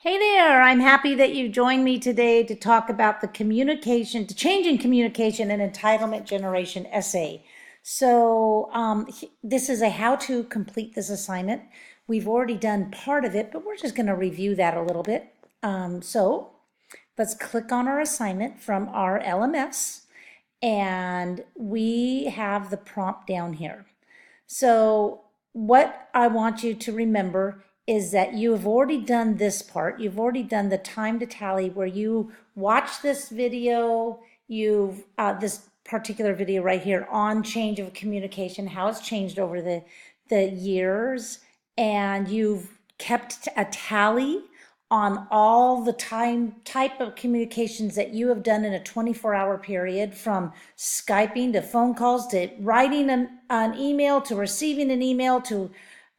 Hey there, I'm happy that you joined me today to talk about the change in communication and entitlement generation essay. This is a how to complete this assignment. We've already done part of it, but we're just going to review that a little bit. Let's click on our assignment from our LMS, and we have the prompt down here. So what I want you to remember is that you have already done this part. You've already done the time to tally where you watch this video, this particular video right here on change of communication, how it's changed over the years, and you've kept a tally on all the type of communications that you have done in a 24-hour period, from Skyping to phone calls to writing an email to receiving an email to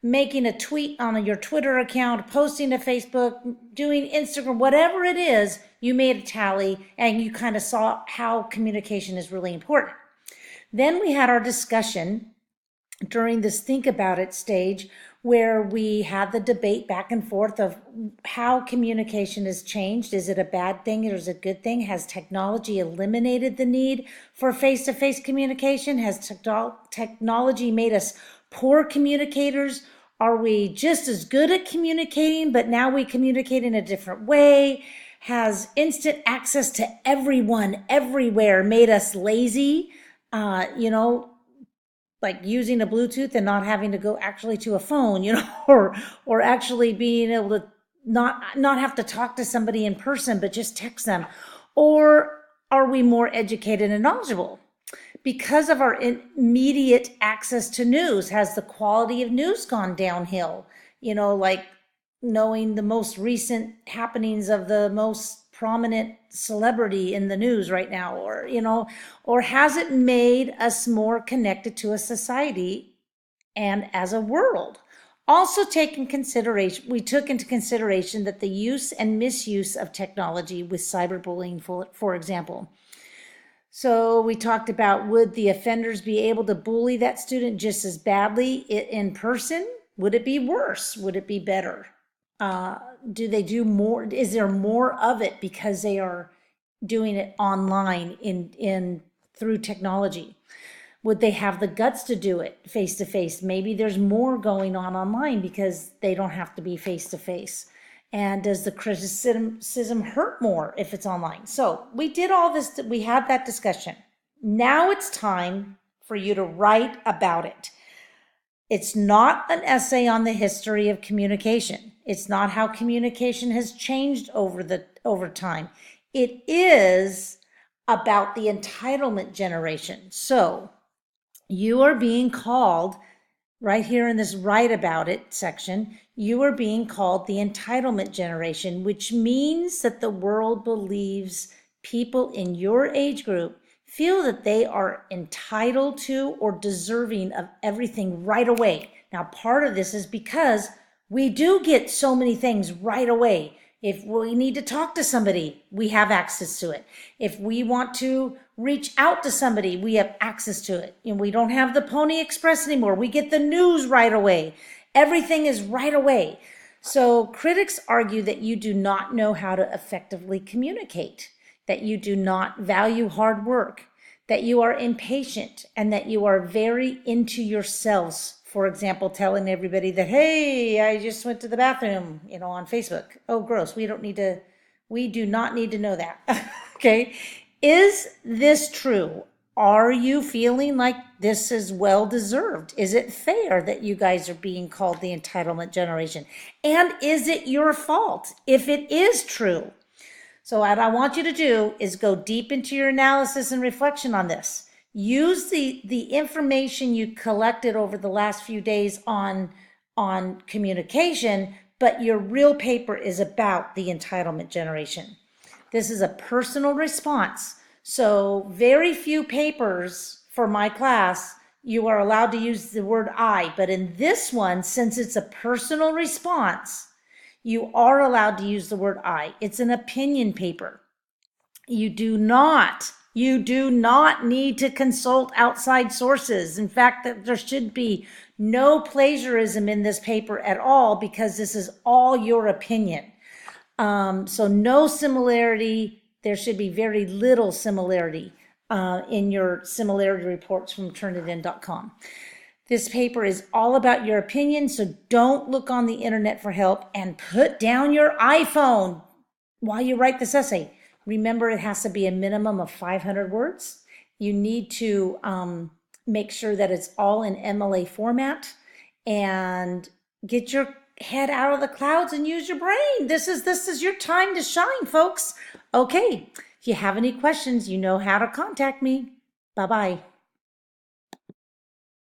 making a tweet on your Twitter account, posting to Facebook, doing Instagram, whatever it is, you made a tally and you kind of saw how communication is really important. Then we had our discussion during this think about it stage, where we had the debate back and forth of how communication has changed. Is it a bad thing or is it a good thing? Has technology eliminated the need for face-to-face communication? Has technology made us poor communicators? Are we just as good at communicating, but now we communicate in a different way? Has instant access to everyone, everywhere made us lazy? Like using a Bluetooth and not having to go actually to a phone, or actually being able to not have to talk to somebody in person, but just text them? Or are we more educated and knowledgeable? Because of our immediate access to news, has the quality of news gone downhill? Like knowing the most recent happenings of the most prominent celebrity in the news right now, or has it made us more connected to a society and as a world? Also we took into consideration that the use and misuse of technology with cyberbullying, for example. So we talked about, would the offenders be able to bully that student just as badly in person? Would it be worse? Would it be better? Do they do more? Is there more of it because they are doing it online through technology? Would they have the guts to do it face to face? Maybe there's more going on online because they don't have to be face to face. And does the criticism hurt more if it's online? So we did all this, we had that discussion. Now it's time for you to write about it. It's not an essay on the history of communication. It's not how communication has changed over time. It is about the entitlement generation. So you are being called, right here in this write about it section, you are being called the entitlement generation, which means that the world believes people in your age group feel that they are entitled to or deserving of everything right away. Now, part of this is because we do get so many things right away. If we need to talk to somebody, we have access to it. If we want to reach out to somebody, we have access to it. We don't have the Pony Express anymore. We get the news right away. Everything is right away. So critics argue that you do not know how to effectively communicate, that you do not value hard work, that you are impatient, and that you are very into yourselves. For example, telling everybody that, hey, I just went to the bathroom, on Facebook. Oh, gross. We do not need to know that. Okay. Is this true? Are you feeling like this is well deserved? Is it fair that you guys are being called the entitlement generation? And is it your fault if it is true? So what I want you to do is go deep into your analysis and reflection on this. Use the information you collected over the last few days on communication, but your real paper is about the entitlement generation. This is a personal response. So very few papers for my class, you are allowed to use the word I, but in this one, since it's a personal response, you are allowed to use the word I. It's an opinion paper. You do not need to consult outside sources. In fact, there should be no plagiarism in this paper at all, because this is all your opinion. So no similarity. There should be very little similarity in your similarity reports from turnitin.com. This paper is all about your opinion, so don't look on the internet for help, and put down your iPhone while you write this essay. Remember, it has to be a minimum of 500 words. You need to make sure that it's all in MLA format, and get your head out of the clouds and use your brain. This is your time to shine, folks. Okay, if you have any questions, you know how to contact me. Bye-bye.